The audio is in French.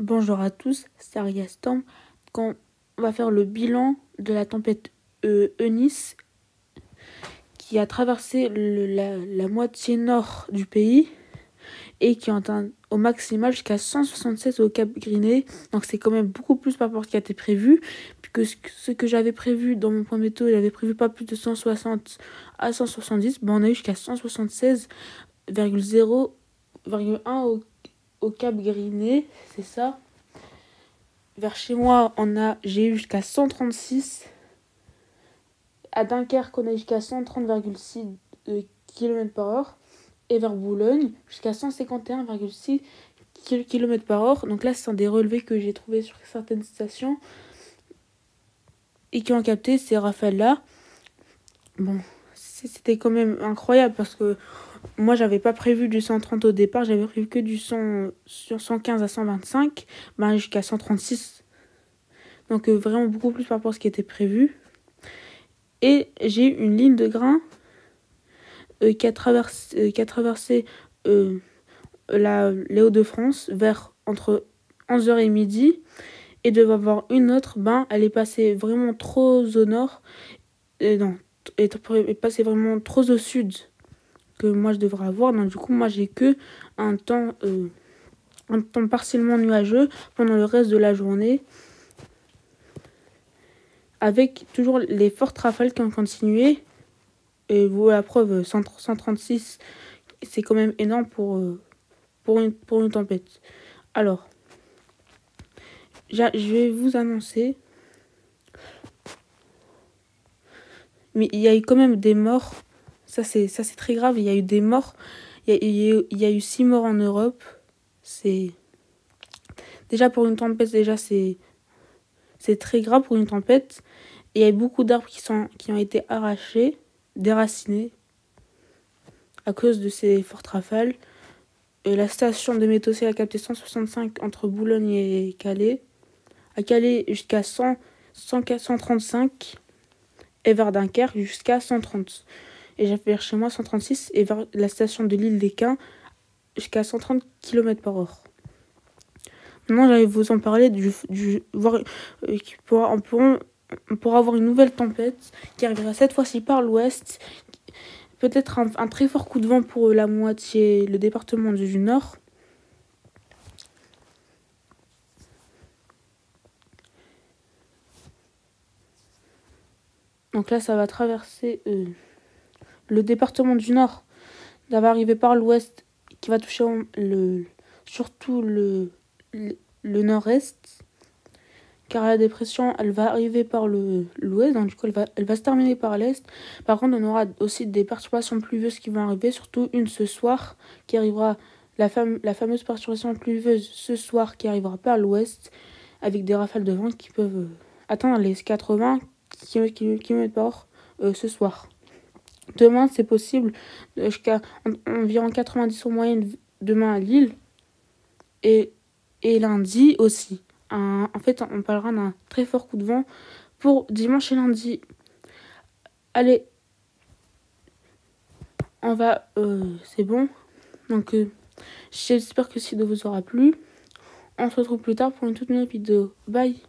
Bonjour à tous, c'est Aria Storm. Quand on va faire le bilan de la tempête Eunice qui a traversé la moitié nord du pays et qui a atteint au maximal jusqu'à 176 au Cap Griné. Donc c'est quand même beaucoup plus par rapport à ce qui a été prévu. Puisque ce que j'avais prévu dans mon point météo, j'avais prévu pas plus de 160 à 170. On a eu jusqu'à 176,0,1 au Cap Griné, c'est ça. Vers chez moi, j'ai eu jusqu'à 136. À Dunkerque, on a jusqu'à 130,6 km/h. Et vers Boulogne, jusqu'à 151,6 km/h. Donc là, ce sont des relevés que j'ai trouvés sur certaines stations et qui ont capté ces rafales-là. Bon, c'était quand même incroyable parce que moi, j'avais pas prévu du 130 au départ. J'avais prévu que du 100, sur 115 à 125, jusqu'à 136. Donc vraiment beaucoup plus par rapport à ce qui était prévu. Et j'ai eu une ligne de grain qui a traversé les Hauts-de-France vers entre 11h et midi. Et devait avoir une autre, elle est passée vraiment trop au nord. Elle est passée vraiment trop au sud que moi je devrais avoir. Donc du coup, moi j'ai que un temps partiellement nuageux pendant le reste de la journée. Avec toujours les fortes rafales qui ont continué. Et vous, la preuve, 136, c'est quand même énorme pour une tempête. Alors, je vais vous annoncer. Mais il y a eu quand même des morts. Ça, c'est très grave. Il y a eu des morts. Il y a eu 6 morts en Europe. C'est... Déjà, pour une tempête, c'est très grave pour une tempête. Et il y a eu beaucoup d'arbres qui ont été arrachés, déracinés, à cause de ces fortes rafales. La station de météo a capté 165 entre Boulogne et Calais. À Calais, jusqu'à 135. Et vers Dunkerque, jusqu'à 130. Et j'ai fait chez moi 136. Et vers la station de l'île des Quins, jusqu'à 130 km/h. Maintenant, j'allais vous en parler on pourra avoir une nouvelle tempête qui arrivera cette fois-ci par l'ouest. Peut-être un très fort coup de vent pour le département du Nord. Donc là, ça va traverser le département du Nord. Ça va arriver par l'ouest, qui va toucher surtout le nord-est. Car la dépression, elle va arriver par l'ouest, donc du coup, elle va se terminer par l'est. Par contre, on aura aussi des perturbations pluvieuses qui vont arriver, surtout une ce soir, qui arrivera, la fameuse perturbation pluvieuse ce soir, qui arrivera par l'ouest, avec des rafales de vent qui peuvent atteindre les 80 km/h ce soir. Demain, c'est possible jusqu'à environ 90 en moyenne demain à Lille. Et lundi aussi. En fait, on parlera d'un très fort coup de vent pour dimanche et lundi. Allez, on va... c'est bon. Donc, j'espère que cette vidéo vous aura plu. On se retrouve plus tard pour une toute nouvelle vidéo. Bye.